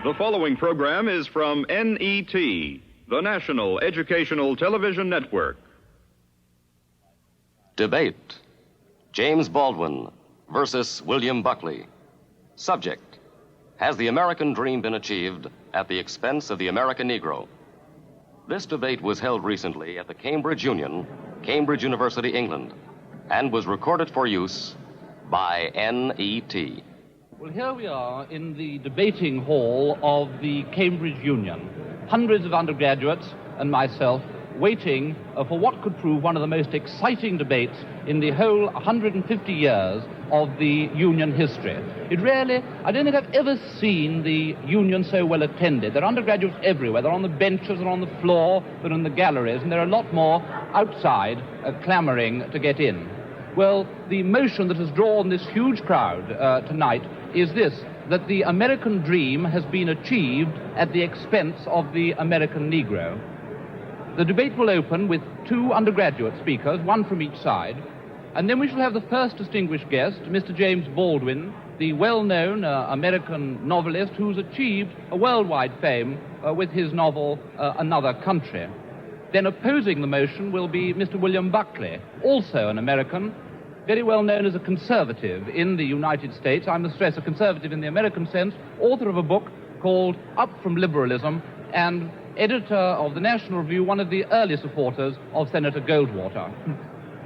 The following program is from NET, the National Educational Television Network. Debate. James Baldwin versus William Buckley. Subject. Has the American dream been achieved at the expense of the American Negro? This debate was held recently at the Cambridge Union, Cambridge University, England, and was recorded for use by NET. Well, here we are in the debating hall of the Cambridge Union. Hundreds of undergraduates and myself waiting for what could prove one of the most exciting debates in the whole 150 years of the Union history. I don't think I've ever seen the Union so well attended. There are undergraduates everywhere. They're on the benches, they're on the floor, they're in the galleries, and there are a lot more outside clamoring to get in. Well, the motion that has drawn this huge crowd tonight is this, that the American dream has been achieved at the expense of the American Negro. The debate will open with two undergraduate speakers, one from each side, and then we shall have the first distinguished guest, Mr. James Baldwin, the well-known American novelist who's achieved a worldwide fame with his novel, Another Country. Then opposing the motion will be Mr. William Buckley, also an American, very well known as a conservative in the United States. I must stress a conservative in the American sense, author of a book called Up from Liberalism, and editor of the National Review, one of the early supporters of Senator Goldwater.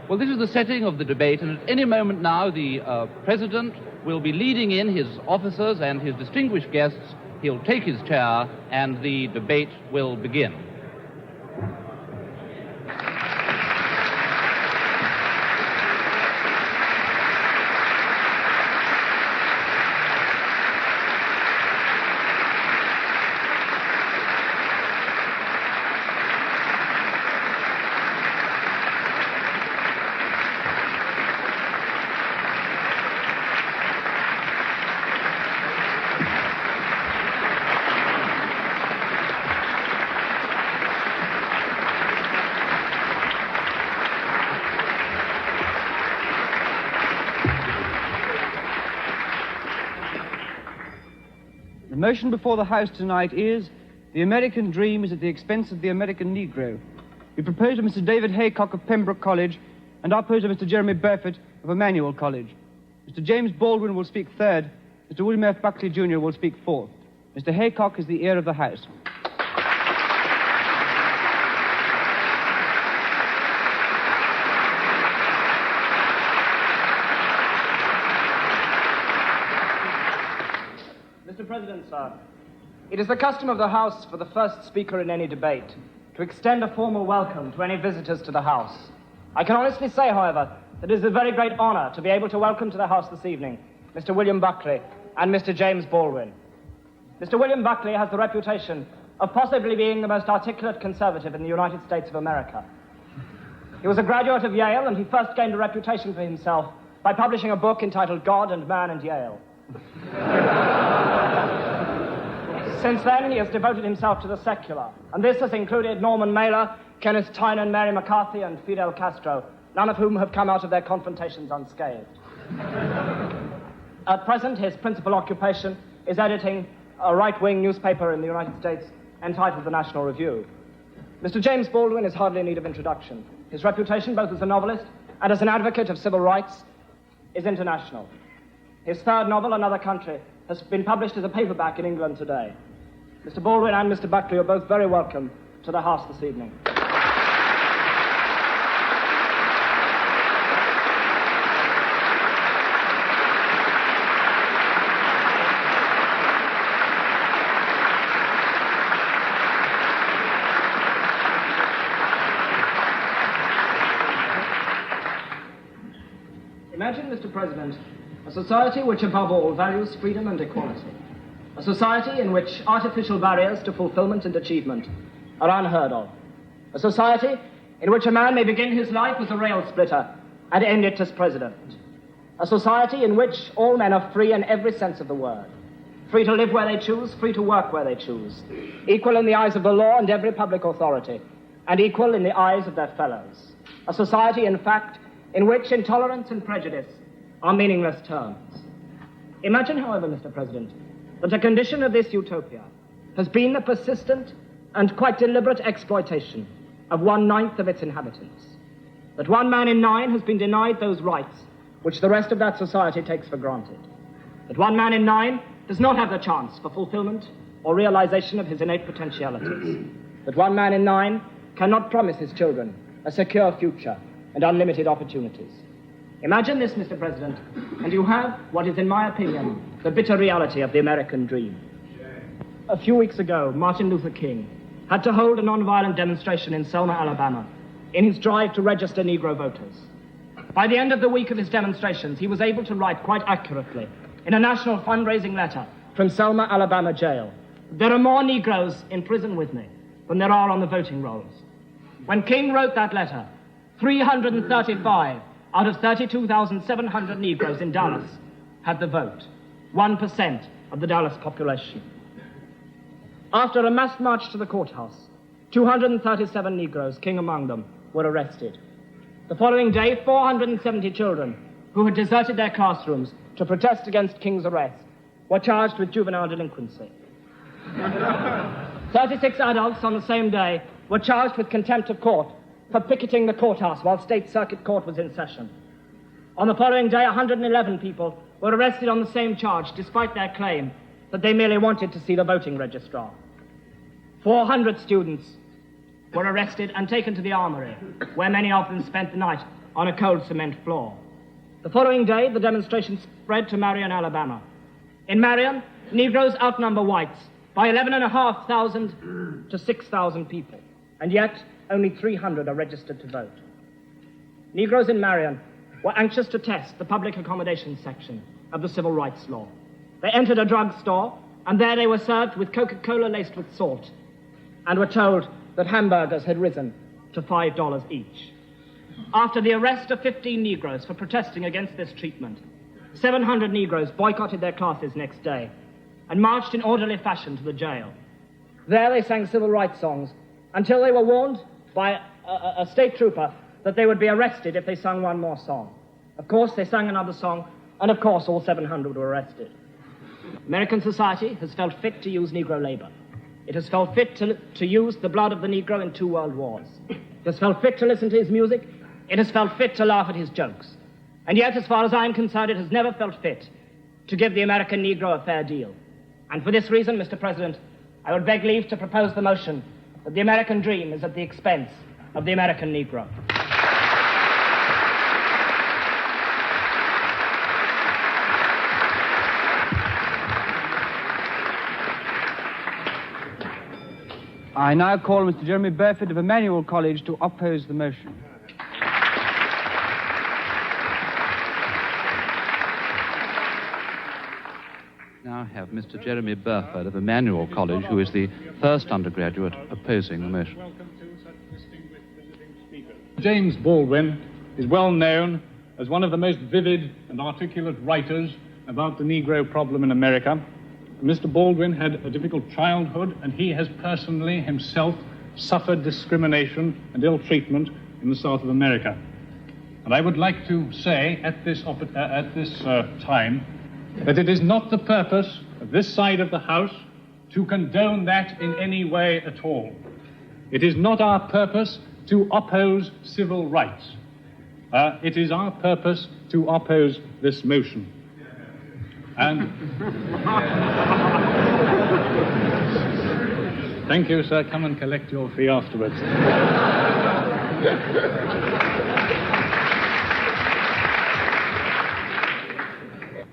Well, this is the setting of the debate, and at any moment now the President will be leading in his officers and his distinguished guests. He'll take his chair, and the debate will begin. The motion before the House tonight is, the American dream is at the expense of the American Negro. We propose to Mr. David Haycock of Pembroke College, and I oppose to Mr. Jeremy Burford of Emmanuel College. Mr. James Baldwin will speak third. Mr. William F. Buckley Jr. will speak fourth. Mr. Haycock is the ear of the House. Mr. President, sir, it is the custom of the House for the first speaker in any debate to extend a formal welcome to any visitors to the House. I can honestly say, however, that it is a very great honor to be able to welcome to the House this evening Mr. William Buckley and Mr. James Baldwin. Mr. William Buckley has the reputation of possibly being the most articulate conservative in the United States of America. He was a graduate of Yale, and he first gained a reputation for himself by publishing a book entitled God and Man and Yale. Since then, he has devoted himself to the secular, and this has included Norman Mailer, Kenneth Tynan, Mary McCarthy, and Fidel Castro, none of whom have come out of their confrontations unscathed. At present, his principal occupation is editing a right-wing newspaper in the United States entitled The National Review. Mr. James Baldwin is hardly in need of introduction. His reputation, both as a novelist and as an advocate of civil rights, is international. His third novel, Another Country, has been published as a paperback in England today. Mr. Baldwin and Mr. Buckley are both very welcome to the House this evening. Imagine, Mr. President, a society which above all values freedom and equality. A society in which artificial barriers to fulfillment and achievement are unheard of. A society in which a man may begin his life as a rail splitter and end it as president. A society in which all men are free in every sense of the word. Free to live where they choose, free to work where they choose. Equal in the eyes of the law and every public authority, and equal in the eyes of their fellows. A society, in fact, in which intolerance and prejudice are meaningless terms. Imagine, however, Mr. President, that a condition of this utopia has been the persistent and quite deliberate exploitation of 1/9 of its inhabitants. That 1 man in 9 has been denied those rights which the rest of that society takes for granted. That 1 man in 9 does not have the chance for fulfillment or realization of his innate potentialities. That 1 man in 9 cannot promise his children a secure future and unlimited opportunities. Imagine this, Mr. President, and you have what is, in my opinion, the bitter reality of the American dream. A few weeks ago, Martin Luther King had to hold a nonviolent demonstration in Selma, Alabama, in his drive to register Negro voters. By the end of the week of his demonstrations, he was able to write quite accurately in a national fundraising letter from Selma, Alabama jail, "There are more Negroes in prison with me than there are on the voting rolls." When King wrote that letter, 335 out of 32,700 Negroes in Dallas had the vote, 1% of the Dallas population. After a mass march to the courthouse, 237 Negroes, King among them, were arrested. The following day, 470 children who had deserted their classrooms to protest against King's arrest were charged with juvenile delinquency. 36 adults on the same day were charged with contempt of court for picketing the courthouse while State Circuit Court was in session. On the following day, 111 people were arrested on the same charge, despite their claim that they merely wanted to see the voting registrar. 400 students were arrested and taken to the armory, where many of them spent the night on a cold cement floor. The following day, the demonstration spread to Marion, Alabama. In Marion, Negroes outnumber whites by 11,500 to 6,000 people, and yet only 300 are registered to vote. Negroes in Marion were anxious to test the public accommodation section of the civil rights law. They entered a drugstore, and there they were served with Coca-Cola laced with salt, and were told that hamburgers had risen to $5 each. After the arrest of 15 Negroes for protesting against this treatment, 700 Negroes boycotted their classes next day and marched in orderly fashion to the jail. There they sang civil rights songs until they were warned by a state trooper that they would be arrested if they sang one more song. Of course, they sang another song, and of course, all 700 were arrested. American society has felt fit to use Negro labor. It has felt fit to use the blood of the Negro in 2 world wars. It has felt fit to listen to his music. It has felt fit to laugh at his jokes. And yet, as far as I am concerned, it has never felt fit to give the American Negro a fair deal. And for this reason, Mr. President, I would beg leave to propose the motion that the American dream is at the expense of the American Negro. I now call Mr. Jeremy Burford of Emmanuel College to oppose the motion. Now I have Mr. Jeremy Burford of Emmanuel College, who is the first undergraduate opposing the motion. Welcome to such distinguished visiting speakers. James Baldwin is well known as one of the most vivid and articulate writers about the Negro problem in America. Mr. Baldwin had a difficult childhood, and he has personally himself suffered discrimination and ill treatment in the South of America. And I would like to say at this time that it is not the purpose of this side of the House to condone that in any way at all. It is not our purpose to oppose civil rights. It is our purpose to oppose this motion. And thank you, sir. Come and collect your fee afterwards.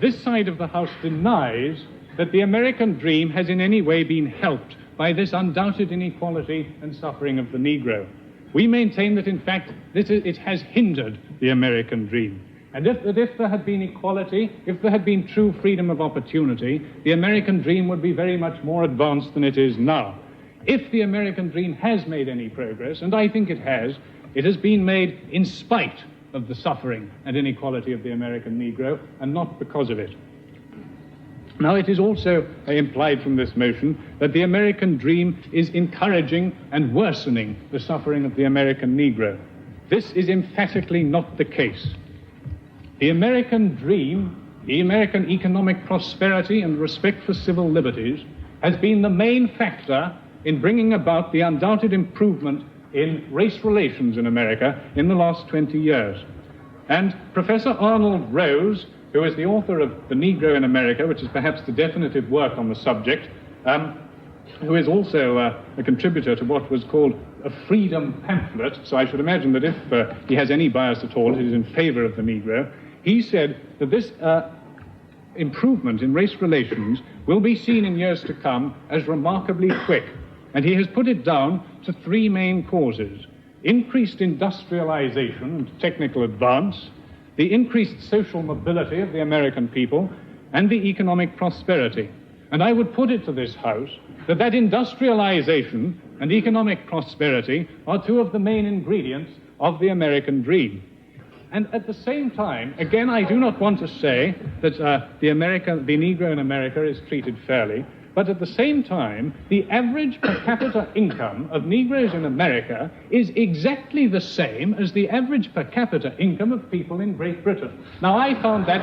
This side of the House denies that the American dream has in any way been helped by this undoubted inequality and suffering of the Negro. We maintain that, in fact, it has hindered the American dream. And if there had been equality, if there had been true freedom of opportunity, the American dream would be very much more advanced than it is now. If the American dream has made any progress, and I think it has been made in spite of the suffering and inequality of the American Negro, and not because of it. Now, it is also implied from this motion that the American dream is encouraging and worsening the suffering of the American Negro. This is emphatically not the case. The American dream the American economic prosperity and respect for civil liberties has been the main factor in bringing about the undoubted improvement in race relations in America in the last 20 years. And Professor Arnold Rose, who is the author of The Negro in America, which is perhaps the definitive work on the subject, who is also a contributor to what was called a freedom pamphlet, so I should imagine that if he has any bias at all, it is in favor of the Negro. He said that this improvement in race relations will be seen in years to come as remarkably quick. And he has put it down to three main causes: increased industrialization and technical advance, the increased social mobility of the American people, and the economic prosperity. And I would put it to this House that industrialization and economic prosperity are two of the main ingredients of the American dream. And at the same time, again, I do not want to say that the Negro in America is treated fairly, but at the same time, the average per capita income of Negroes in America is exactly the same as the average per capita income of people in Great Britain. Now, I found that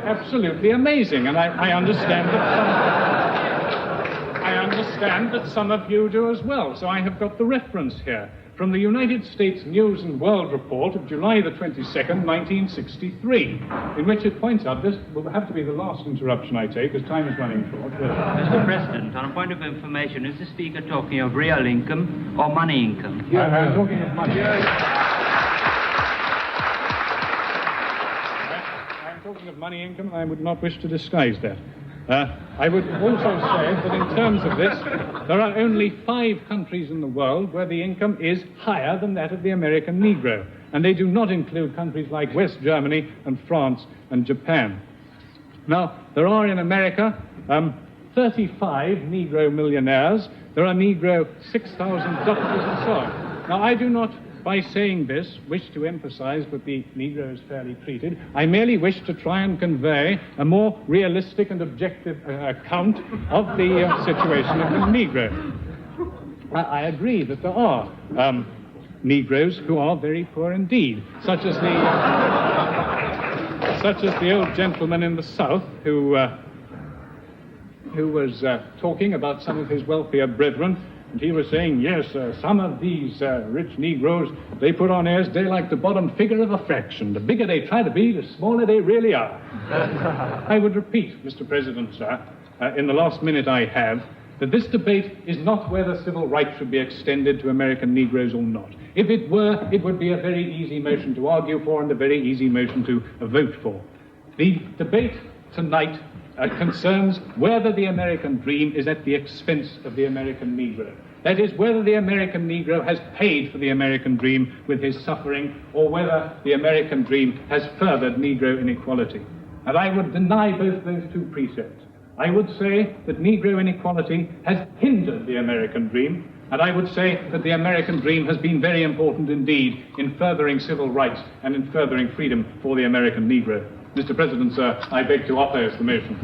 absolutely amazing, and I understand that some of you do as well. So I have got the reference here from the United States News and World Report of July the 22nd, 1963, in which it points out, this will have to be the last interruption I take, as time is running short. Mr. President, on a point of information, is the Speaker talking of real income or money income? I'm talking of money. I'm talking of money income, and I would not wish to disguise that. I would also say that in terms of this, there are only 5 countries in the world where the income is higher than that of the American Negro, and they do not include countries like West Germany and France and Japan. Now, there are in America 35 Negro millionaires. There are Negro 6,000 doctors and so on. Now, I do not, by saying this, wish to emphasize that the Negro is fairly treated. I merely wish to try and convey a more realistic and objective account of the situation of the Negro. I agree that there are Negroes who are very poor indeed, such as the old gentleman in the South who was talking about some of his wealthier brethren. And he was saying, yes, some of these rich Negroes, they put on airs, they like the bottom figure of a fraction. The bigger they try to be, the smaller they really are. I would repeat, Mr. President, sir, in the last minute I have, that this debate is not whether civil rights should be extended to American Negroes or not. If it were, it would be a very easy motion to argue for and a very easy motion to vote for. The debate tonight concerns whether the American dream is at the expense of the American Negro. That is, whether the American Negro has paid for the American dream with his suffering, or whether the American dream has furthered Negro inequality. And I would deny both those two precepts. I would say that Negro inequality has hindered the American dream, and I would say that the American dream has been very important indeed in furthering civil rights and in furthering freedom for the American Negro. Mr. President, sir, I beg to oppose the motion.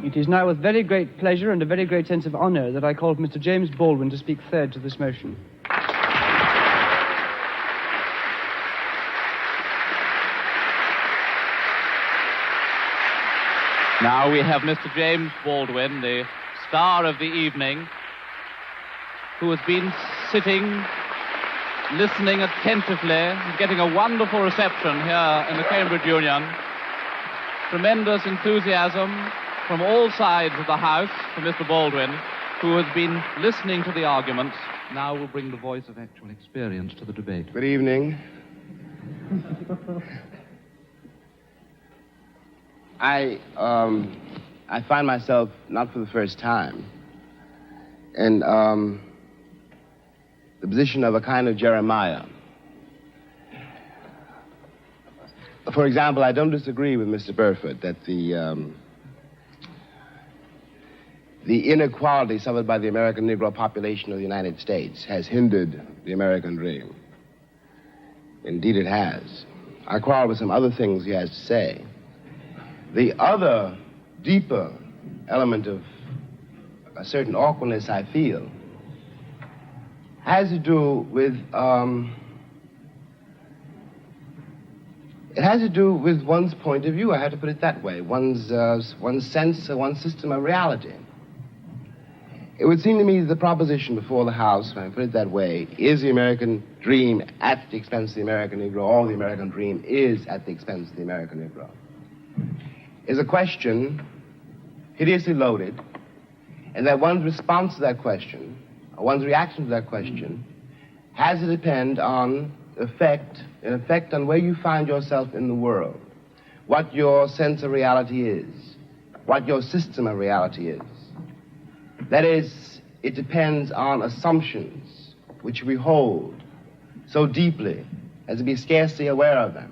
It is now with very great pleasure and a very great sense of honor that I call Mr. James Baldwin to speak third to this motion. Now we have Mr. James Baldwin, the star of the evening, who has been sitting, listening attentively, getting a wonderful reception here in the Cambridge Union. Tremendous enthusiasm from all sides of the House for Mr. Baldwin, who has been listening to the arguments. Now will bring the voice of actual experience to the debate. Good evening. I find myself, not for the first time, in the position of a kind of Jeremiah. For example, I don't disagree with Mr. Burford that the inequality suffered by the American Negro population of the United States has hindered the American dream. Indeed, it has. I quarrel with some other things he has to say. The other deeper element of a certain awkwardness I feel has to do with it has to do with one's point of view. I have to put it that way. One's sense, one's system of reality. It would seem to me that the proposition before the House, if I put it that way, is the American dream at the expense of the American Negro, or the American dream is at the expense of the American Negro, is a question hideously loaded, and that one's response to that question, or one's reaction to that question, has to depend on an effect on where you find yourself in the world, what your sense of reality is, what your system of reality is. That is, it depends on assumptions which we hold so deeply as to be scarcely aware of them.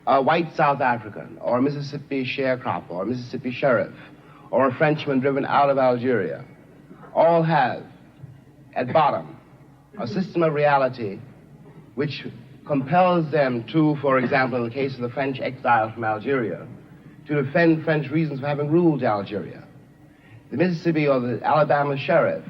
A white South African, or a Mississippi sharecropper, or a Mississippi sheriff, or a Frenchman driven out of Algeria, all have, at bottom, a system of reality which compels them to, for example, in the case of the French exile from Algeria, to defend French reasons for having ruled Algeria. The Mississippi or the Alabama sheriff,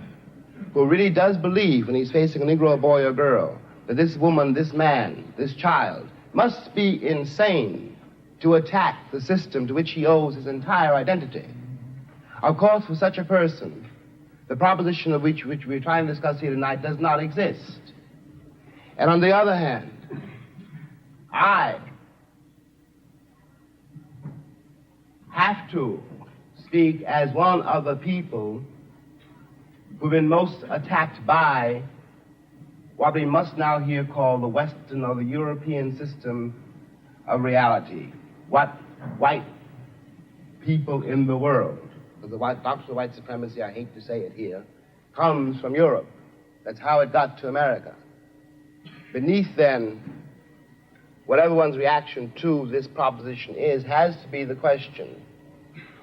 who really does believe when he's facing a Negro boy or girl that this woman, this man, this child must be insane to attack the system to which he owes his entire identity. Of course, for such a person, the proposition of which we're trying to discuss here tonight does not exist. And on the other hand, I have to speak as one of the people who've been most attacked by what we must now here call the Western or the European system of reality. What white people in the world, because the doctrine of white supremacy, I hate to say it here, comes from Europe. That's how it got to America. Beneath, then, whatever one's reaction to this proposition is, has to be the question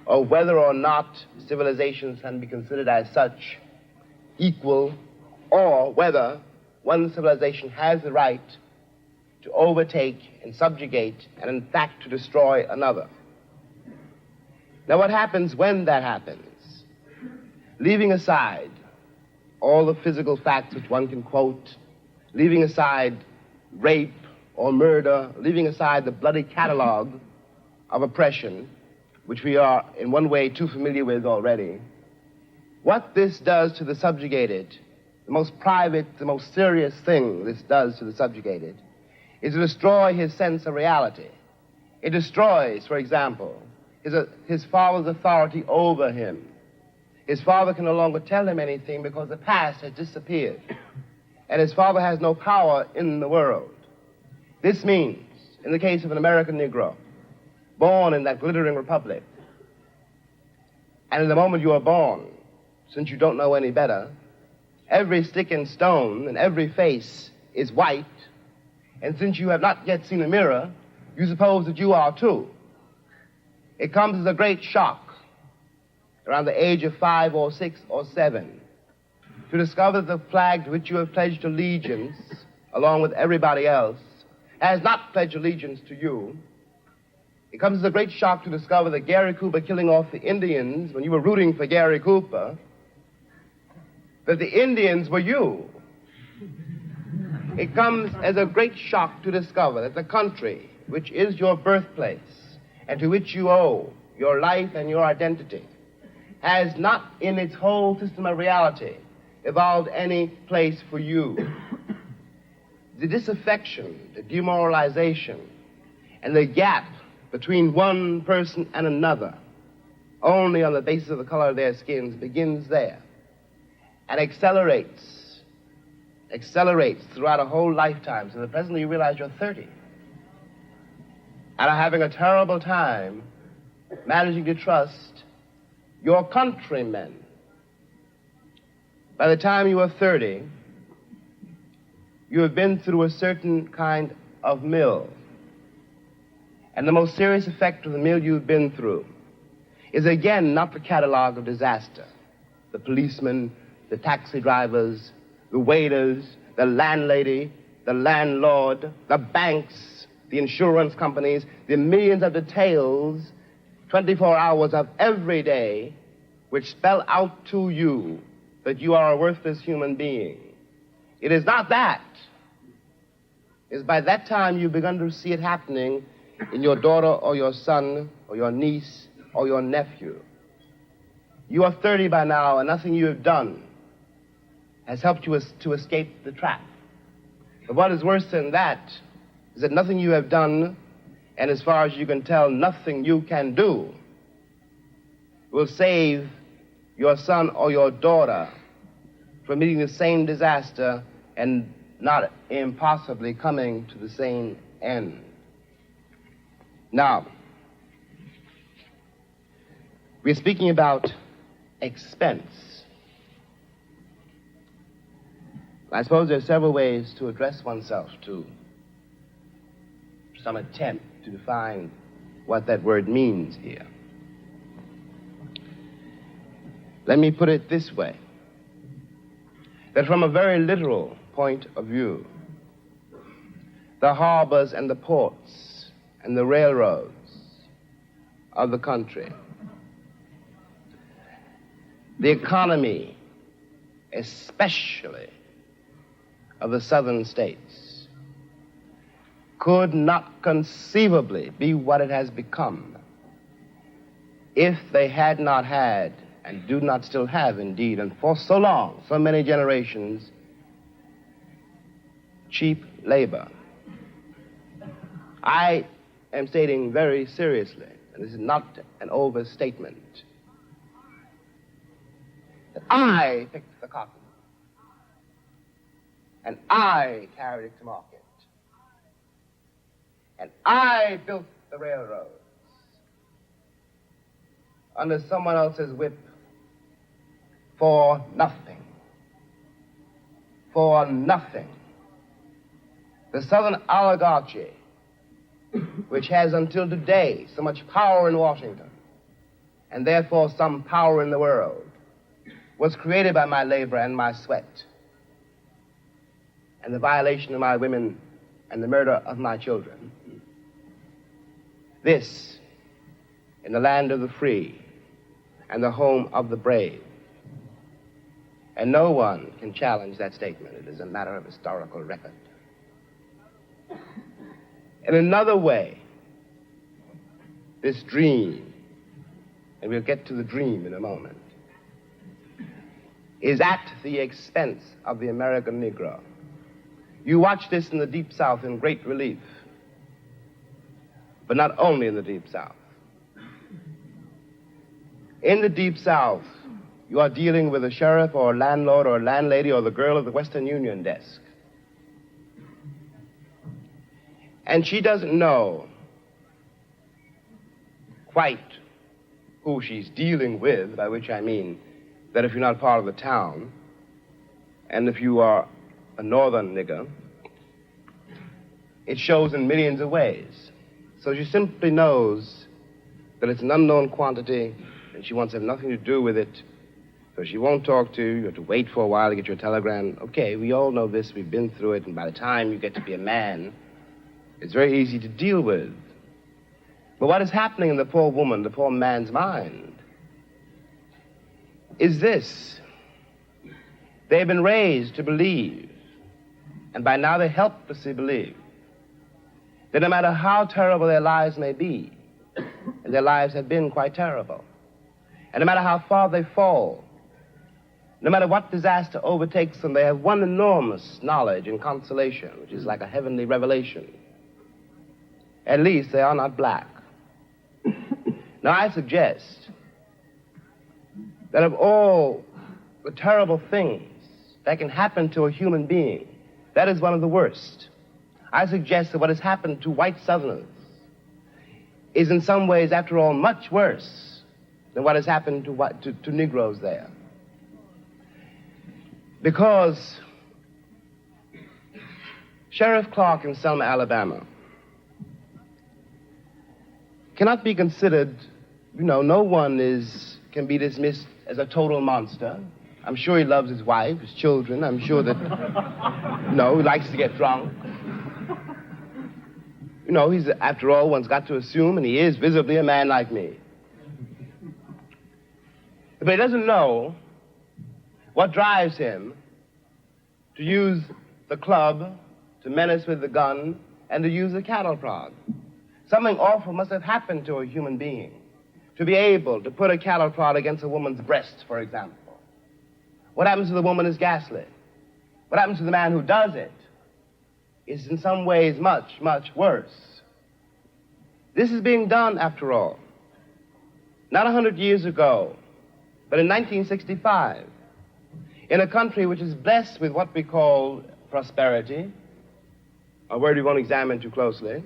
of whether or not civilizations can be considered as such equal, or whether one civilization has the right to overtake and subjugate and, in fact, to destroy another. Now, what happens when that happens? Leaving aside all the physical facts which one can quote, leaving aside rape or murder, leaving aside the bloody catalog of oppression, which we are in one way too familiar with already, what this does to the subjugated, the most private, the most serious thing this does to the subjugated, is to destroy his sense of reality. It destroys, for example, his father's authority over him. His father can no longer tell him anything because the past has disappeared, and his father has no power in the world. This means, in the case of an American Negro, born in that glittering republic, and in the moment you are born, since you don't know any better, every stick and stone and every face is white, and since you have not yet seen a mirror, you suppose that you are too. It comes as a great shock around the age of 5 or 6 or 7 to discover that the flag to which you have pledged allegiance, along with everybody else, has not pledged allegiance to you. It comes as a great shock to discover that Gary Cooper killing off the Indians when you were rooting for Gary Cooper, that the Indians were you. It comes as a great shock to discover that the country, which is your birthplace, and to which you owe your life and your identity, has not in its whole system of reality evolved any place for you. The disaffection, the demoralization, and the gap between one person and another, only on the basis of the color of their skins, begins there and accelerates throughout a whole lifetime. So that presently you realize you're 30 and are having a terrible time managing to trust your countrymen. By the time you are 30, you have been through a certain kind of mill. And the most serious effect of the mill you've been through is, again, not the catalog of disaster. The policemen, the taxi drivers, the waiters, the landlady, the landlord, the banks, the insurance companies, the millions of details 24 hours of every day which spell out to you that you are a worthless human being. It is not that. It's by that time you've begun to see it happening in your daughter or your son or your niece or your nephew. You are 30 by now, and nothing you have done has helped you to escape the trap. But what is worse than that is that nothing you have done, and as far as you can tell, nothing you can do, will save your son or your daughter from meeting the same disaster and not impossibly coming to the same end. Now, we're speaking about expense. I suppose there are several ways to address oneself to some attempt to define what that word means here. Let me put it this way, that from a very literal point of view, the harbors and the ports and the railroads of the country, the economy, especially of the southern states, could not conceivably be what it has become if they had not had, and do not still have indeed, and for so long, so many generations, cheap labor. I am stating very seriously, and this is not an overstatement, that I picked the cotton, and I carried it to market, and I built the railroads under someone else's whip for nothing. For nothing. The Southern oligarchy, which has until today so much power in Washington, and therefore some power in the world, was created by my labor and my sweat, and the violation of my women and the murder of my children. This, in the land of the free and the home of the brave. And no one can challenge that statement. It is a matter of historical record. In another way, this dream, and we'll get to the dream in a moment, is at the expense of the American Negro. You watch this in the Deep South in great relief, but not only in the Deep South. In the Deep South, you are dealing with a sheriff or a landlord or a landlady or the girl at the Western Union desk. And she doesn't know quite who she's dealing with, by which I mean that if you're not part of the town, and if you are a northern nigger, it shows in millions of ways. So she simply knows that it's an unknown quantity, and she wants to have nothing to do with it. So she won't talk to you. You have to wait for a while to get your telegram. Okay, we all know this. We've been through it. And by the time you get to be a man, it's very easy to deal with. But what is happening in the poor woman, the poor man's mind, is this. They've been raised to believe, and by now they helplessly believe, that no matter how terrible their lives may be, and their lives have been quite terrible, and no matter how far they fall, no matter what disaster overtakes them, they have one enormous knowledge and consolation, which is like a heavenly revelation. At least they are not black. Now, I suggest that of all the terrible things that can happen to a human being, that is one of the worst. I suggest that what has happened to white Southerners is in some ways, after all, much worse than what has happened to Negroes there. Because Sheriff Clark in Selma, Alabama, cannot be considered, no one can be dismissed as a total monster. I'm sure he loves his wife, his children. I'm sure that, he likes to get drunk. He's, after all, one's got to assume, and he is visibly a man like me. But he doesn't know what drives him to use the club, to menace with the gun, and to use the cattle prod. Something awful must have happened to a human being to be able to put a cattle prod against a woman's breast, for example. What happens to the woman is ghastly. What happens to the man who does it is in some ways much, much worse. This is being done, after all, not 100 years ago, but in 1965, in a country which is blessed with what we call prosperity, a word we won't examine too closely,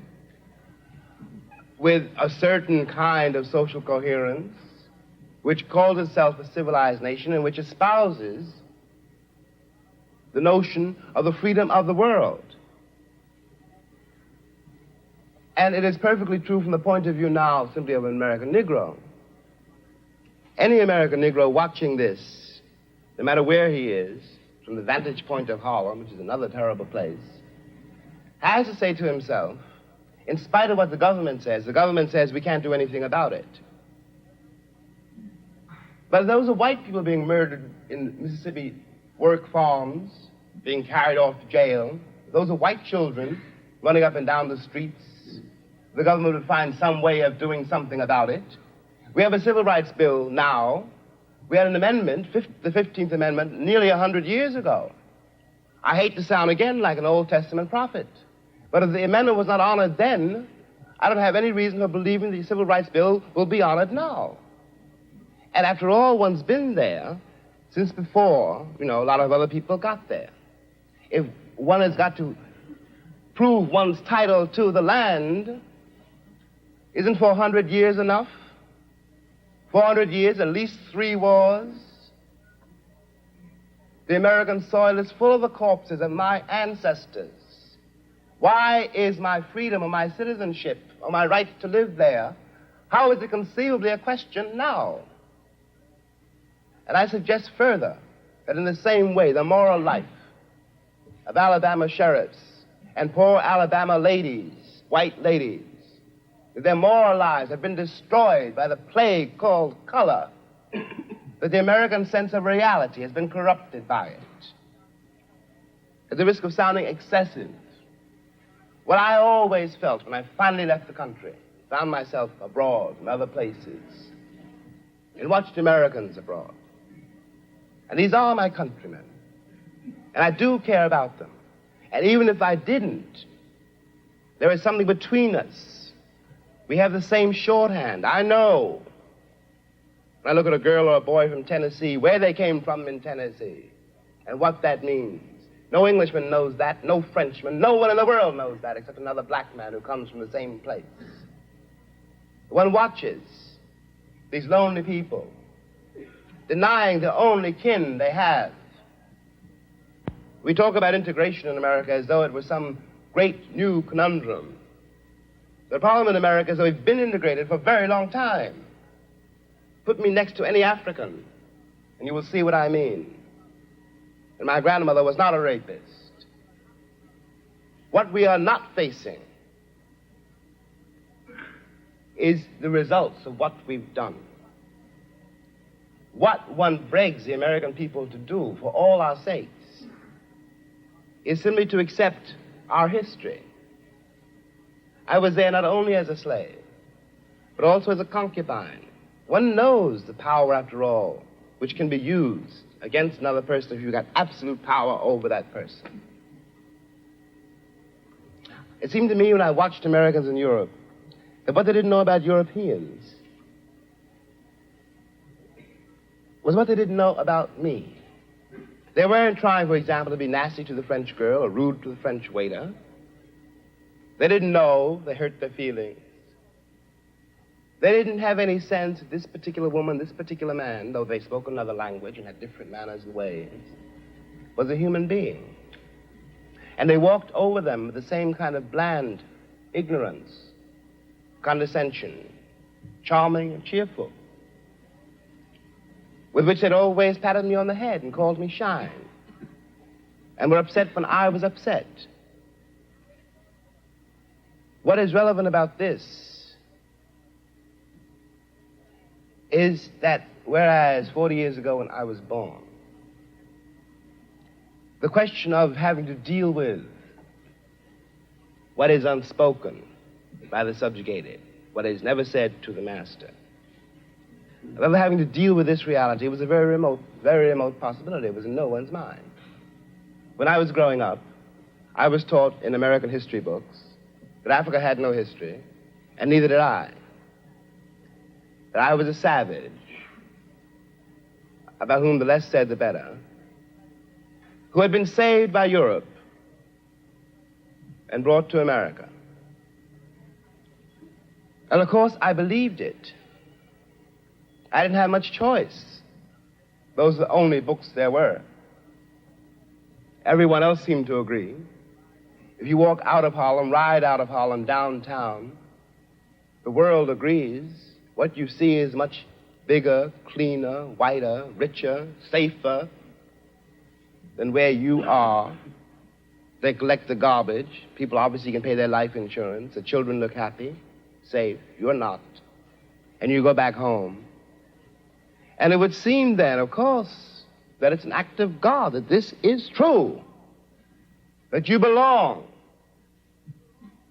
with a certain kind of social coherence, which calls itself a civilized nation and which espouses the notion of the freedom of the world. And it is perfectly true from the point of view now simply of an American Negro. Any American Negro watching this, no matter where he is, from the vantage point of Harlem, which is another terrible place, has to say to himself, in spite of what the government says we can't do anything about it. But those are white people being murdered in Mississippi work farms, being carried off to jail. Those are white children running up and down the streets. The government would find some way of doing something about it. We have a civil rights bill now. We had an amendment, the 15th Amendment, nearly 100 years ago. I hate to sound again like an Old Testament prophet, but if the amendment was not honored then, I don't have any reason for believing the civil rights bill will be honored now. And after all, one's been there since before, a lot of other people got there. If one has got to prove one's title to the land, isn't 400 years enough? 400 years, at least 3 wars. The American soil is full of the corpses of my ancestors. Why is my freedom or my citizenship or my right to live there, how is it conceivably a question now? And I suggest further that in the same way, the moral life of Alabama sheriffs and poor Alabama ladies, white ladies, their moral lives have been destroyed by the plague called color, that the American sense of reality has been corrupted by it. At the risk of sounding excessive, what I always felt when I finally left the country, found myself abroad in other places, and watched Americans abroad. And these are my countrymen, and I do care about them. And even if I didn't, there is something between us. We have the same shorthand. I know, when I look at a girl or a boy from Tennessee, where they came from in Tennessee, and what that means. No Englishman knows that, no Frenchman, no one in the world knows that except another black man who comes from the same place. One watches these lonely people denying the only kin they have. We talk about integration in America as though it was some great new conundrum. The problem in America is that we've been integrated for a very long time. Put me next to any African, and you will see what I mean. And my grandmother was not a rapist. What we are not facing is the results of what we've done. What one begs the American people to do for all our sakes is simply to accept our history. I was there not only as a slave, but also as a concubine. One knows the power, after all, which can be used against another person if you've got absolute power over that person. It seemed to me when I watched Americans in Europe that what they didn't know about Europeans was what they didn't know about me. They weren't trying, for example, to be nasty to the French girl or rude to the French waiter. They didn't know they hurt their feelings. They didn't have any sense that this particular woman, this particular man, though they spoke another language and had different manners and ways, was a human being. And they walked over them with the same kind of bland ignorance, condescension, charming and cheerful, with which they'd always patted me on the head and called me shine, and were upset when I was upset. What is relevant about this is that whereas 40 years ago when I was born, the question of having to deal with what is unspoken by the subjugated, what is never said to the master, of having to deal with this reality was a very remote possibility. It was in no one's mind. When I was growing up, I was taught in American history books that Africa had no history, and neither did I. That I was a savage, about whom the less said the better, who had been saved by Europe and brought to America. And of course, I believed it. I didn't have much choice. Those are the only books there were. Everyone else seemed to agree. If you walk out of Harlem, ride out of Harlem, downtown, the world agrees. What you see is much bigger, cleaner, whiter, richer, safer than where you are. They collect the garbage. People obviously can pay their life insurance. The children look happy, safe. You're not. And you go back home. And it would seem then, of course, that it's an act of God, that this is true, that you belong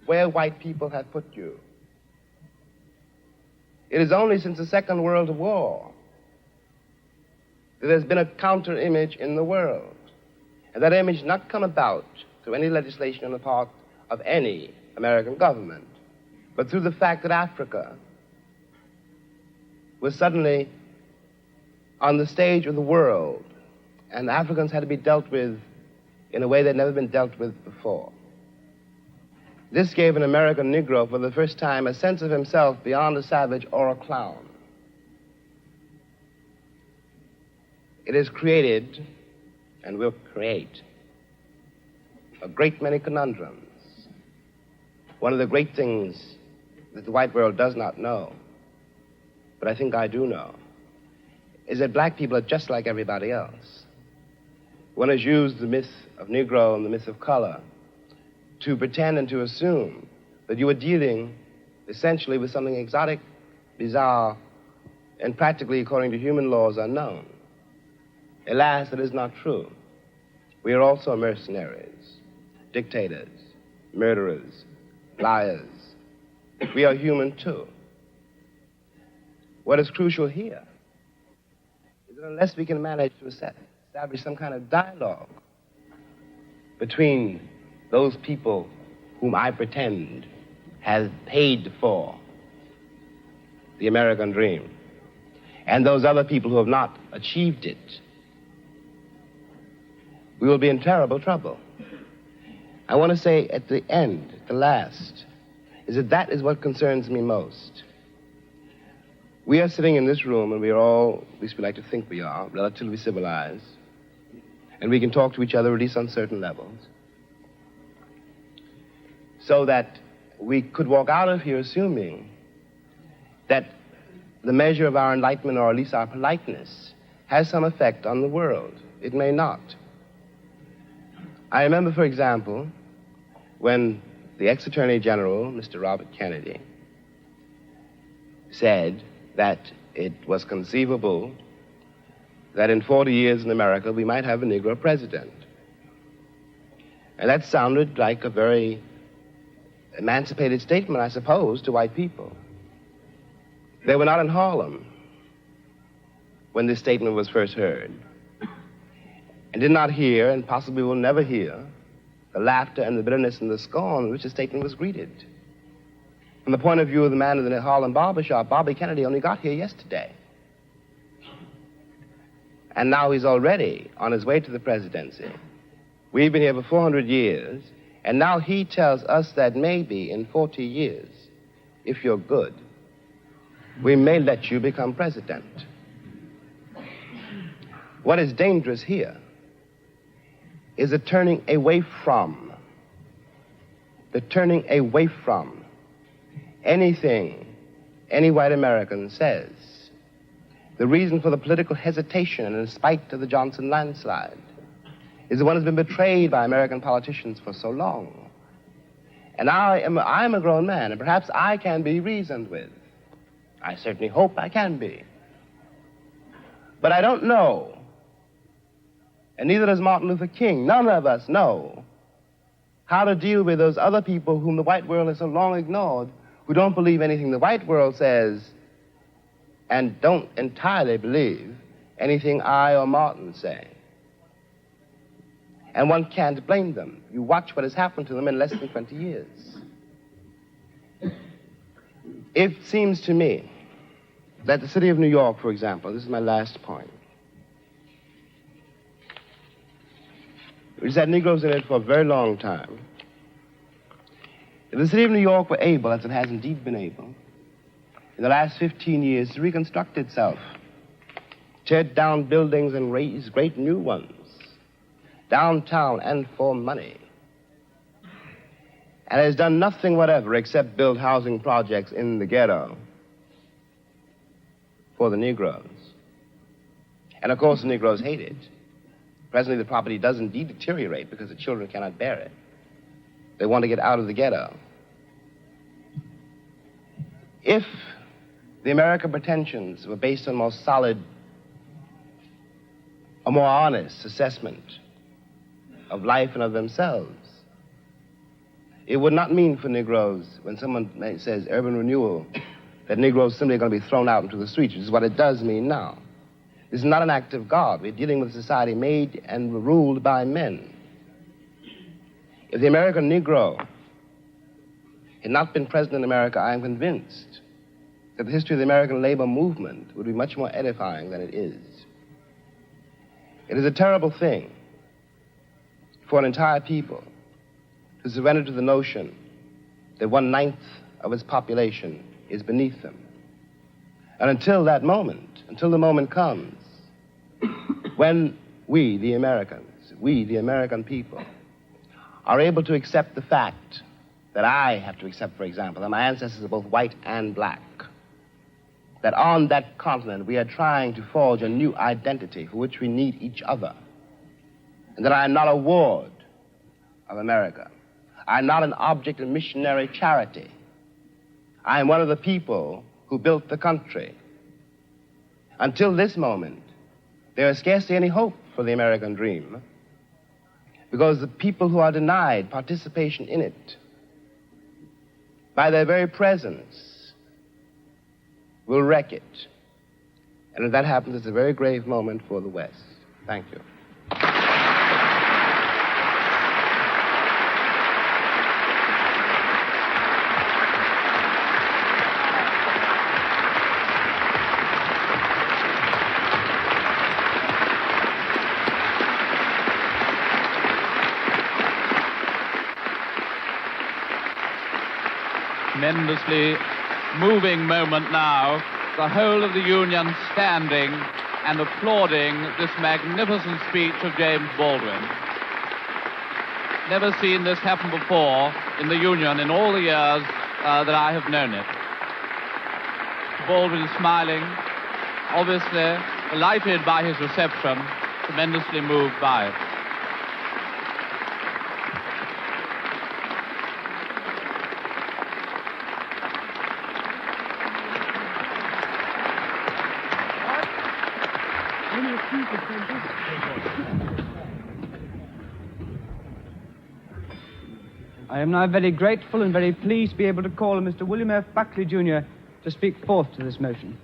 where white people have put you. It is only since the Second World War that there's been a counter-image in the world. And that image not come about through any legislation on the part of any American government, but through the fact that Africa was suddenly on the stage of the world, and Africans had to be dealt with in a way that had never been dealt with before. This gave an American Negro, for the first time, a sense of himself beyond a savage or a clown. It has created, and will create, a great many conundrums. One of the great things that the white world does not know, but I think I do know, is that black people are just like everybody else. One has used the myth of Negro and the myth of color to pretend and to assume that you are dealing essentially with something exotic, bizarre, and practically, according to human laws, unknown. Alas, that is not true. We are also mercenaries, dictators, murderers, liars. We are human too. What is crucial here is that unless we can manage to establish some kind of dialogue between those people whom I pretend have paid for the American dream and those other people who have not achieved it, we will be in terrible trouble. I want to say at the end, at the last, is that is what concerns me most. We are sitting in this room, and we are all, at least we like to think we are, relatively civilized, and we can talk to each other at least on certain levels, so that we could walk out of here assuming that the measure of our enlightenment, or at least our politeness, has some effect on the world. It may not. I remember, for example, when the ex-Attorney General, Mr. Robert Kennedy, said that it was conceivable that in 40 years in America we might have a Negro president. And that sounded like a very emancipated statement, I suppose, to white people. They were not in Harlem when this statement was first heard, and did not hear, and possibly will never hear, the laughter and the bitterness and the scorn with which the statement was greeted. From the point of view of the man in the Harlem barbershop, Bobby Kennedy only got here yesterday. And now he's already on his way to the presidency. We've been here for 400 years, and now he tells us that maybe in 40 years, if you're good, we may let you become president. What is dangerous here is the turning away from anything any white American says. The reason for the political hesitation in spite of the Johnson landslide is that one has been betrayed by American politicians for so long. And I am a grown man, and perhaps I can be reasoned with. I certainly hope I can be. But I don't know, and neither does Martin Luther King, none of us know how to deal with those other people whom the white world has so long ignored, who don't believe anything the white world says and don't entirely believe anything I or Martin say. And one can't blame them. You watch what has happened to them in less than 20 years. It seems to me that the city of New York, for example, this is my last point, which has had Negroes in it for a very long time. If the city of New York were able, as it has indeed been able, in the last 15 years to reconstruct itself, tear down buildings and raise great new ones, downtown and for money, and has done nothing whatever except build housing projects in the ghetto for the Negroes. And of course the Negroes hate it. Presently the property does indeed deteriorate because the children cannot bear it. They want to get out of the ghetto. If the American pretensions were based on more solid, a more honest assessment of life and of themselves, it would not mean for Negroes, when someone says urban renewal, that Negroes simply are going to be thrown out into the streets, which is what it does mean now. This is not an act of God. We're dealing with a society made and ruled by men. If the American Negro had not been present in America, I am convinced that the history of the American labor movement would be much more edifying than it is. It is a terrible thing for an entire people to surrender to the notion that 1/9 of its population is beneath them. And until that moment, until the moment comes when we, the Americans, we, the American people, are able to accept the fact that I have to accept, for example, that my ancestors are both white and black, that on that continent we are trying to forge a new identity for which we need each other, and that I am not a ward of America. I am not an object of missionary charity. I am one of the people who built the country. Until this moment, there is scarcely any hope for the American dream, because the people who are denied participation in it, by their very presence, will wreck it. And if that happens, it's a very grave moment for the West. Thank you. Tremendously moving moment now, the whole of the Union standing and applauding this magnificent speech of James Baldwin. Never seen this happen before in the Union in all the years that I have known it. Baldwin is smiling, obviously delighted by his reception, tremendously moved by it. I am now very grateful and very pleased to be able to call on Mr. William F. Buckley Jr. to speak forth to this motion.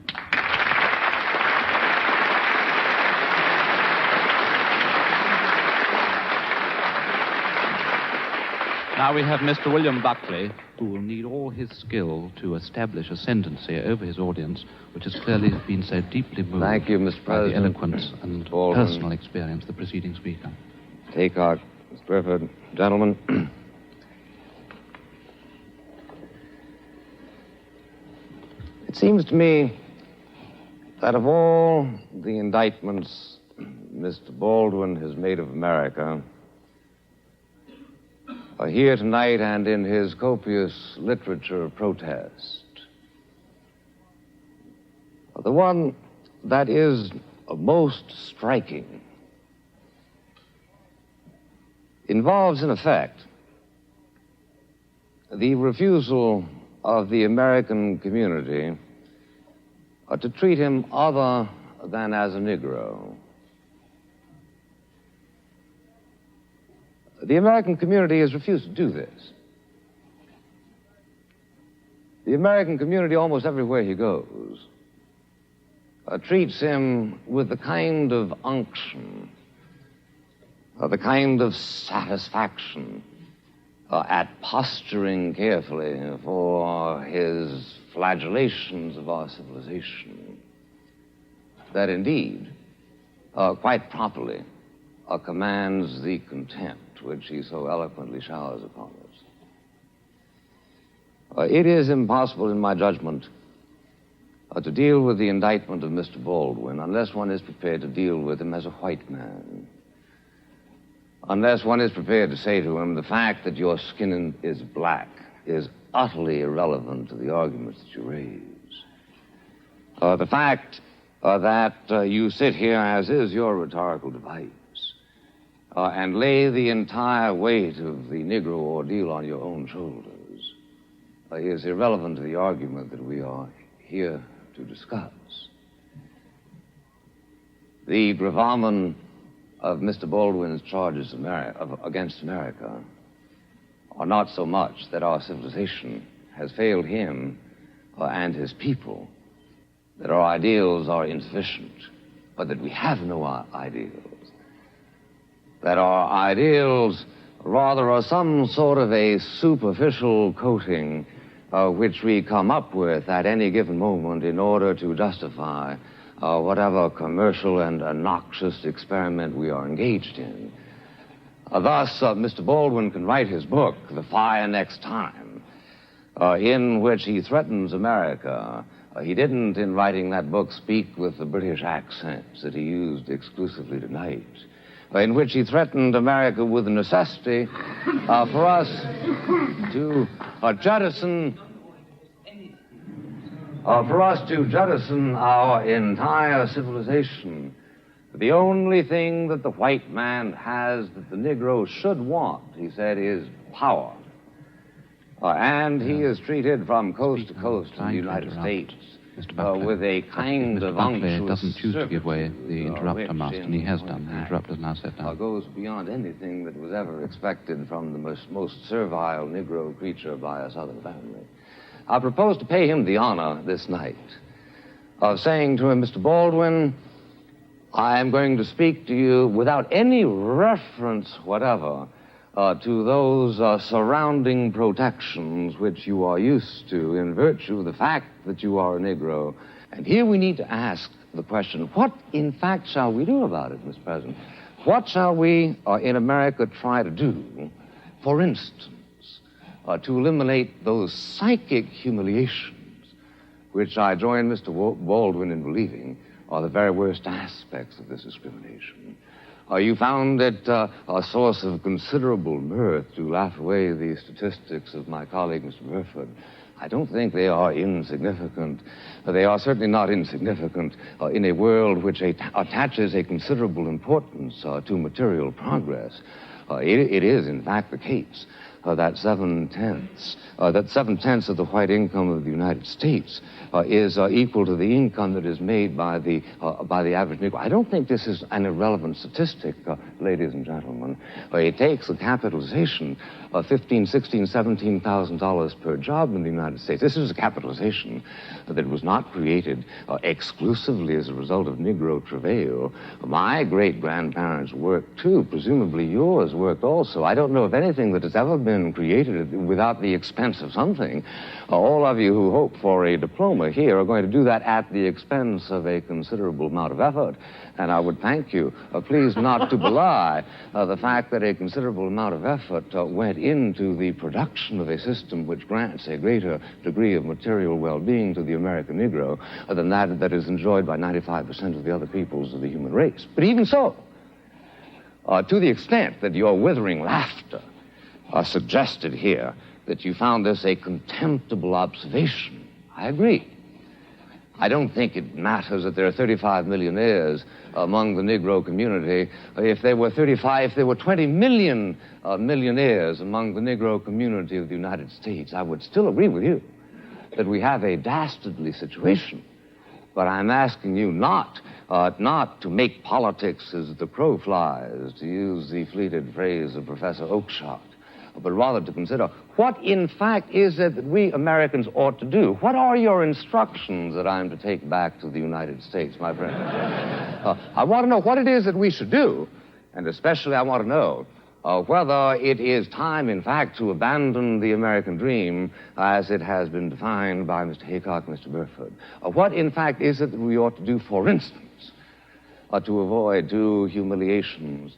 Now we have Mr. William Buckley, who will need all his skill to establish a ascendancy over his audience, which has clearly been so deeply moved. Thank you, Mr. by the President. eloquence and Baldwin. personal experience of the preceding speaker. Take heart, Mr. Griffith. Gentlemen. It seems to me that of all the indictments Mr. Baldwin has made of America, here tonight and in his copious literature of protest, the one that is most striking involves, in effect, the refusal of the American community to treat him other than as a Negro. The American community has refused to do this. The American community, almost everywhere he goes, treats him with the kind of unction, the kind of satisfaction at posturing carefully for his flagellations of our civilization, that indeed, quite properly, commands the contempt which he so eloquently showers upon us. It is impossible, in my judgment, to deal with the indictment of Mr. Baldwin unless one is prepared to deal with him as a white man. Unless one is prepared to say to him, the fact that your skin is black is utterly irrelevant to the arguments that you raise. The fact that you sit here, as is your rhetorical device, and lay the entire weight of the Negro ordeal on your own shoulders, is irrelevant to the argument that we are here to discuss. The gravamen of Mr. Baldwin's charges against America are not so much that our civilization has failed him and his people, that our ideals are insufficient, but that we have no ideals, that our ideals rather are some sort of a superficial coating which we come up with at any given moment in order to justify whatever commercial and noxious experiment we are engaged in. Thus, Mr. Baldwin can write his book, The Fire Next Time, in which he threatens America. He didn't, in writing that book, speak with the British accents that he used exclusively tonight, in which he threatened America with the necessity for us to jettison our entire civilization. The only thing that the white man has that the Negro should want, he said, is power. And he is treated from coast to coast in the United States with a kind of unctuous doesn't choose to give way. The interrupter must, and he has done. The interrupter has now sat down. Goes beyond anything that was ever expected from the most servile Negro creature by a Southern family. I propose to pay him the honor this night of saying to him, Mr. Baldwin, I am going to speak to you without any reference whatever to those surrounding protections which you are used to in virtue of the fact that you are a Negro. And here we need to ask the question, what in fact shall we do about it, Mr. President? What shall we in America try to do, for instance, to eliminate those psychic humiliations which I join Mr. Baldwin in believing are the very worst aspects of this discrimination? You found it a source of considerable mirth to laugh away the statistics of my colleague, Mr. Burford. I don't think they are insignificant. They are certainly not insignificant in a world which attaches a considerable importance to material progress. It is, in fact, the case that 7/10 of the white income of the United States is equal to the income that is made by the average Negro. I don't think this is an irrelevant statistic, ladies and gentlemen. It takes a capitalization of $15,000, $16,000, $17,000 per job in the United States. This is a capitalization that was not created exclusively as a result of Negro travail. My great-grandparents worked too. Presumably yours worked also. I don't know of anything that has ever been created without the expense of something. All of you who hope for a diploma here are going to do that at the expense of a considerable amount of effort. And I would thank you, please, not to belie the fact that a considerable amount of effort went into the production of a system which grants a greater degree of material well-being to the American Negro than that is enjoyed by 95% of the other peoples of the human race. But even so, to the extent that your withering laughter suggested here that you found this a contemptible observation, I agree. I don't think it matters that there are 35 millionaires among the Negro community. If there were 20 million millionaires among the Negro community of the United States, I would still agree with you that we have a dastardly situation But I'm asking you not to make politics as the crow flies, to use the fleeted phrase of Professor Oakeshott, but rather to consider what, in fact, is it that we Americans ought to do? What are your instructions that I'm to take back to the United States, my friend? I want to know what it is that we should do, and especially I want to know whether it is time, in fact, to abandon the American dream as it has been defined by Mr. Haycock and Mr. Burford. What, in fact, is it that we ought to do, for instance, to avoid two humiliations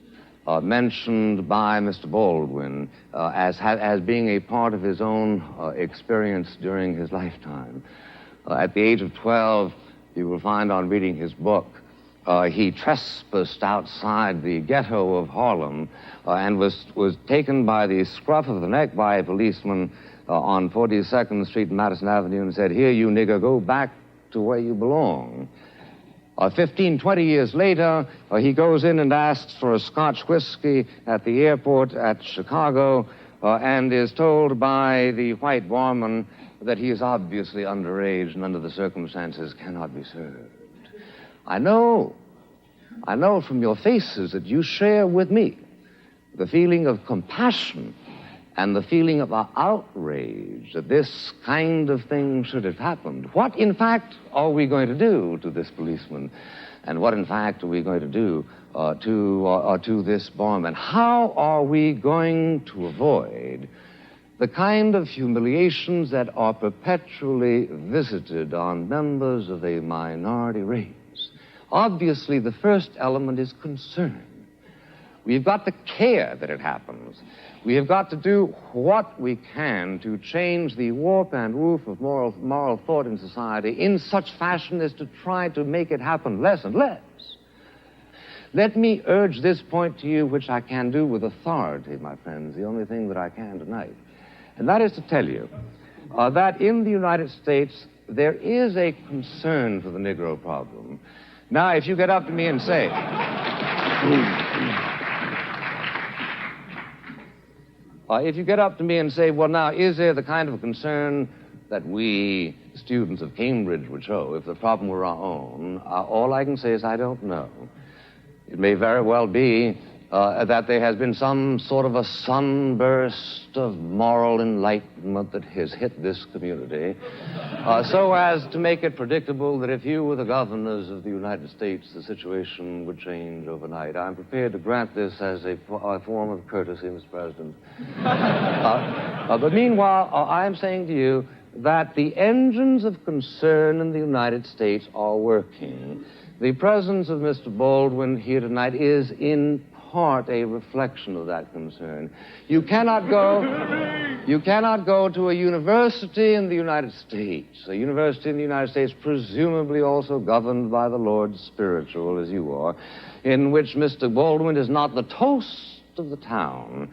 mentioned by Mr. Baldwin as being a part of his own experience during his lifetime. At the age of 12, you will find on reading his book, he trespassed outside the ghetto of Harlem and was taken by the scruff of the neck by a policeman on 42nd Street and Madison Avenue and said, "Here, you nigger, go back to where you belong." 15, 20 years later, he goes in and asks for a Scotch whiskey at the airport at Chicago and is told by the white barman that he is obviously underage and under the circumstances cannot be served. I know from your faces that you share with me the feeling of compassion and the feeling of outrage that this kind of thing should have happened. What, in fact, are we going to do to this policeman? And what, in fact, are we going to do to this barman? How are we going to avoid the kind of humiliations that are perpetually visited on members of a minority race? Obviously, the first element is concern. We've got to care that it happens. We have got to do what we can to change the warp and woof of moral thought in society in such fashion as to try to make it happen less and less. Let me urge this point to you, which I can do with authority, my friends, the only thing that I can tonight. And that is to tell you that in the United States, there is a concern for the Negro problem. Now, if you get up to me and say... if you get up to me and say, well, now, is there the kind of concern that we students of Cambridge would show if the problem were our own? All I can say is I don't know. It may very well be that there has been some sort of a sunburst of moral enlightenment that has hit this community, so as to make it predictable that if you were the governors of the United States, the situation would change overnight. I'm prepared to grant this as a form of courtesy, Mr. President. But meanwhile, I am saying to you that the engines of concern in the United States are working. The presence of Mr. Baldwin here tonight is in part a reflection of that concern. You cannot go to a university in the United States, a university in the United States presumably also governed by the Lord Spiritual, as you are, in which Mr. Baldwin is not the toast of the town.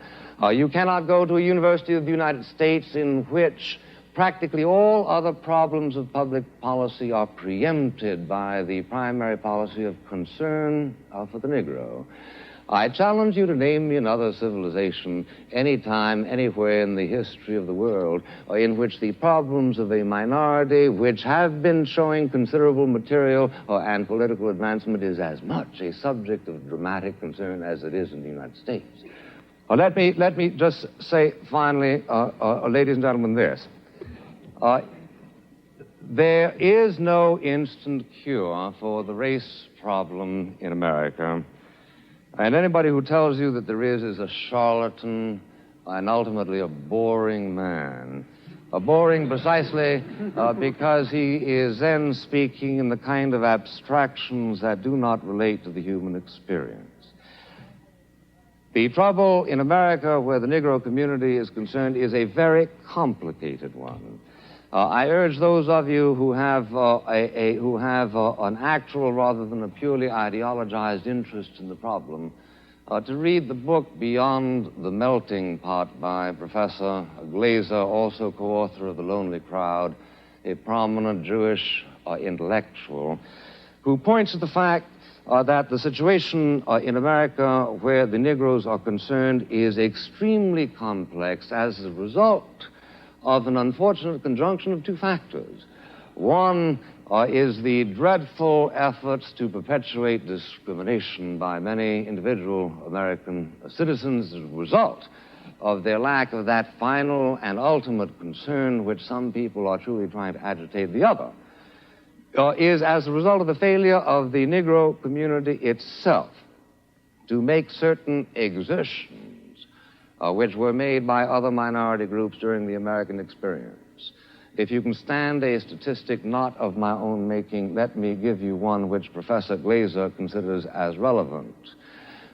You cannot go to a university of the United States in which practically all other problems of public policy are preempted by the primary policy of concern for the Negro. I challenge you to name me another civilization, anytime, anywhere in the history of the world, in which the problems of a minority, which have been showing considerable material and political advancement, is as much a subject of dramatic concern as it is in the United States. Let me just say finally, ladies and gentlemen, this. There is no instant cure for the race problem in America. And anybody who tells you that there is a charlatan and ultimately a boring man. Boring precisely because he is then speaking in the kind of abstractions that do not relate to the human experience. The trouble in America where the Negro community is concerned is a very complicated one. I urge those of you who have an actual rather than a purely ideologized interest in the problem to read the book Beyond the Melting Pot by Professor Glaser, also co-author of The Lonely Crowd, a prominent Jewish intellectual, who points to the fact that the situation in America where the Negroes are concerned is extremely complex as a result of an unfortunate conjunction of two factors. One is the dreadful efforts to perpetuate discrimination by many individual American citizens as a result of their lack of that final and ultimate concern which some people are truly trying to agitate the other, is as a result of the failure of the Negro community itself to make certain exertions which were made by other minority groups during the American experience. If you can stand a statistic not of my own making, let me give you one which Professor Glaser considers as relevant.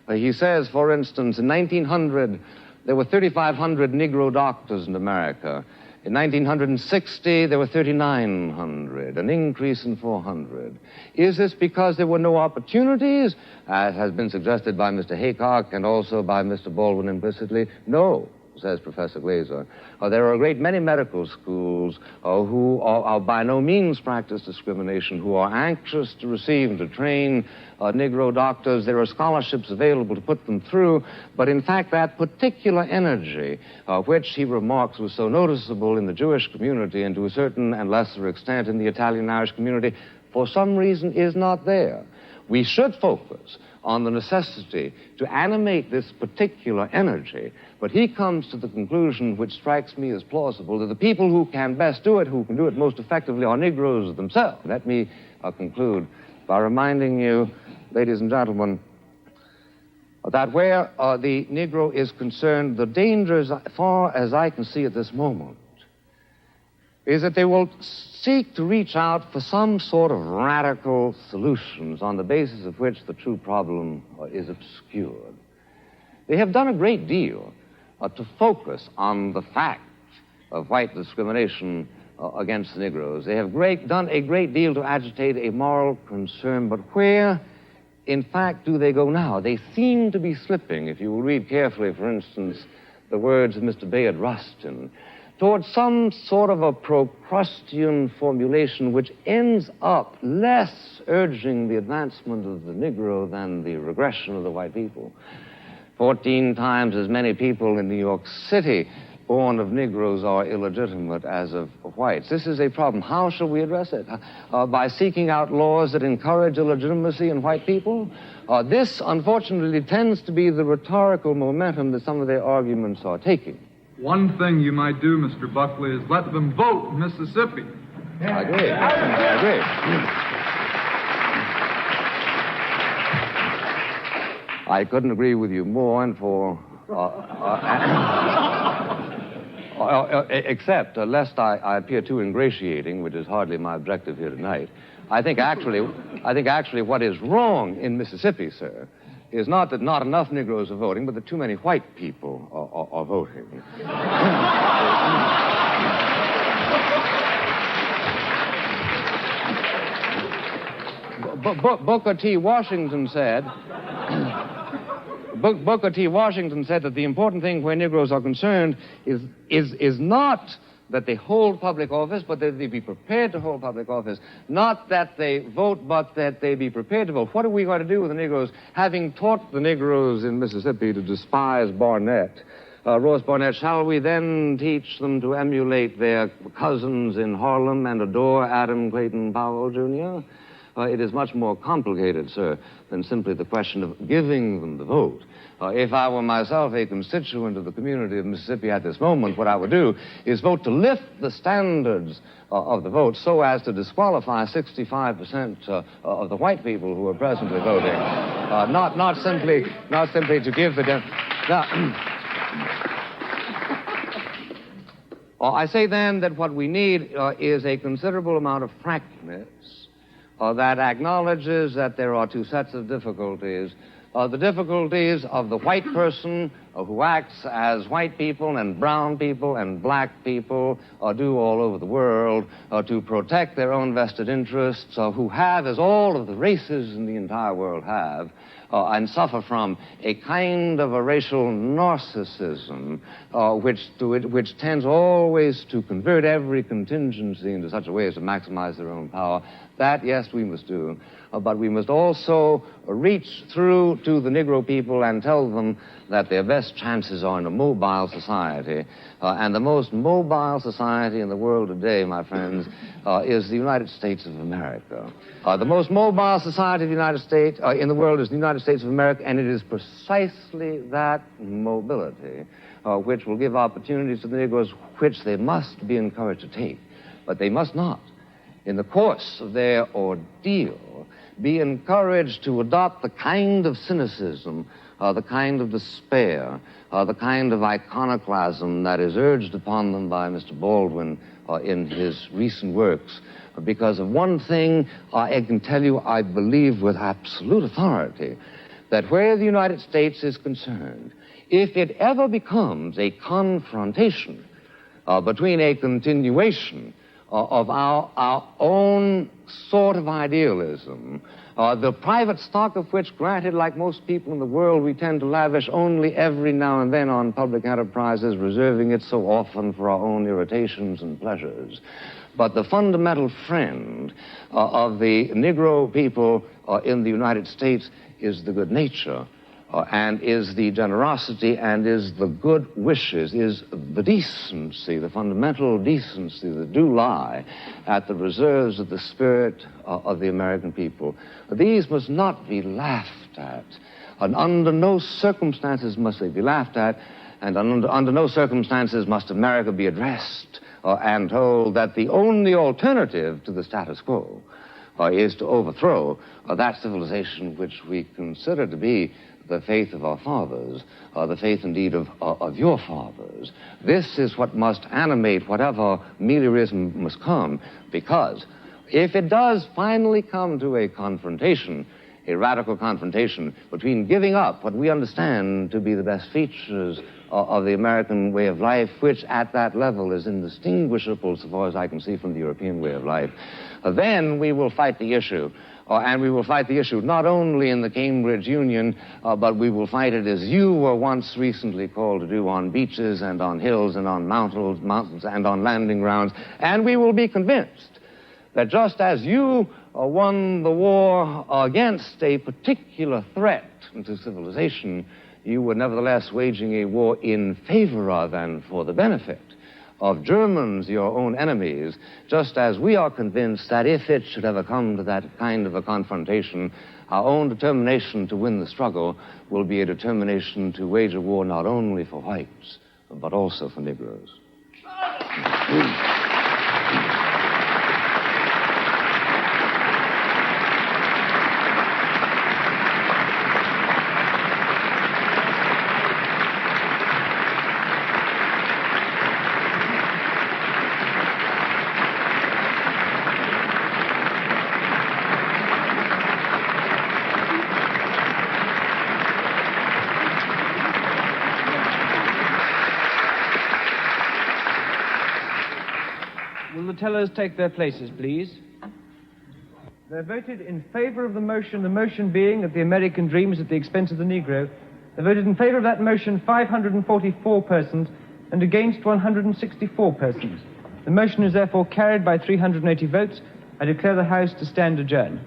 He says, for instance, in 1900, there were 3,500 Negro doctors in America. In 1960, there were 3,900, an increase in 400. Is this because there were no opportunities, as has been suggested by Mr. Haycock and also by Mr. Baldwin implicitly? No, says Professor Glaser. There are a great many medical schools who are by no means practice discrimination, who are anxious to receive and to train Negro doctors. There are scholarships available to put them through, but in fact that particular energy, which he remarks was so noticeable in the Jewish community and to a certain and lesser extent in the Italian-Irish community, for some reason is not there. We should focus on the necessity to animate this particular energy, but he comes to the conclusion, which strikes me as plausible, that the people who can best do it, who can do it most effectively, are Negroes themselves. Let me conclude by reminding you, ladies and gentlemen, that where the Negro is concerned, the danger, as far as I can see at this moment, is that they will seek to reach out for some sort of radical solutions on the basis of which the true problem is obscured. They have done a great deal to focus on the fact of white discrimination against the Negroes. They have done a great deal to agitate a moral concern, but where, in fact, do they go now? They seem to be slipping, if you will read carefully, for instance, the words of Mr. Bayard Rustin, towards some sort of a Procrustean formulation which ends up less urging the advancement of the Negro than the regression of the white people. 14 times as many people in New York City born of Negroes are illegitimate as of whites. This is a problem. How shall we address it? By seeking out laws that encourage illegitimacy in white people? This, unfortunately, tends to be the rhetorical momentum that some of their arguments are taking. One thing you might do, Mr. Buckley, is let them vote in Mississippi. I agree. I couldn't agree with you more, and for except lest I appear too ingratiating, which is hardly my objective here tonight. I think actually what is wrong in Mississippi, sir, is not that not enough Negroes are voting, but that too many white people are voting. Booker T. Washington said that the important thing where Negroes are concerned is not that they hold public office, but that they be prepared to hold public office. Not that they vote, but that they be prepared to vote. What are we going to do with the Negroes, having taught the Negroes in Mississippi to despise Barnett, Ross Barnett? Shall we then teach them to emulate their cousins in Harlem and adore Adam Clayton Powell, Jr.? It is much more complicated, sir, than simply the question of giving them the vote. If I were myself a constituent of the community of Mississippi at this moment, what I would do is vote to lift the standards of the vote so as to disqualify 65% of the white people who are presently voting. Not simply to give the... I say then that what we need is a considerable amount of frankness that acknowledges that there are two sets of difficulties. The difficulties of the white person who acts as white people and brown people and black people do all over the world to protect their own vested interests, who have, as all of the races in the entire world have, and suffer from a kind of a racial narcissism which tends always to convert every contingency into such a way as to maximize their own power. That, yes, we must do. But we must also reach through to the Negro people and tell them that their best chances are in a mobile society. And the most mobile society in the world today, my friends, is the United States of America. The most mobile society of the United States, in the world is the United States of America, and it is precisely that mobility which will give opportunities to the Negroes which they must be encouraged to take. But they must not, in the course of their ordeal, be encouraged to adopt the kind of cynicism, the kind of despair, the kind of iconoclasm that is urged upon them by Mr. Baldwin in his recent works. Because of one thing, I can tell you, I believe with absolute authority, that where the United States is concerned, if it ever becomes a confrontation between a continuation of our own sort of idealism, the private stock of which, granted, like most people in the world, we tend to lavish only every now and then on public enterprises, reserving it so often for our own irritations and pleasures. But the fundamental friend of the Negro people in the United States is the good nature, and is the generosity, and is the good wishes, is the decency, the fundamental decency that do lie at the reserves of the spirit of the American people. These must not be laughed at, and under no circumstances must they be laughed at, and under no circumstances must America be addressed and told that the only alternative to the status quo is to overthrow that civilization which we consider to be the faith of our fathers, the faith indeed of your fathers. This is what must animate whatever meliorism must come, because if it does finally come to a confrontation, a radical confrontation between giving up what we understand to be the best features of the American way of life, which at that level is indistinguishable, so far as I can see, from the European way of life, then we will fight the issue. And we will fight the issue not only in the Cambridge Union, but we will fight it as you were once recently called to do, on beaches and on hills and on mountains and on landing grounds. And we will be convinced that just as you won the war against a particular threat to civilization, you were nevertheless waging a war in favor of and for the benefit of Germans, your own enemies, just as we are convinced that if it should ever come to that kind of a confrontation, our own determination to win the struggle will be a determination to wage a war not only for whites, but also for Negroes. Will the tellers take their places, please? They voted in favor of the motion being that the American dream is at the expense of the Negro. They voted in favor of that motion 544 persons and against 164 persons. The motion is therefore carried by 380 votes. I declare the House to stand adjourned.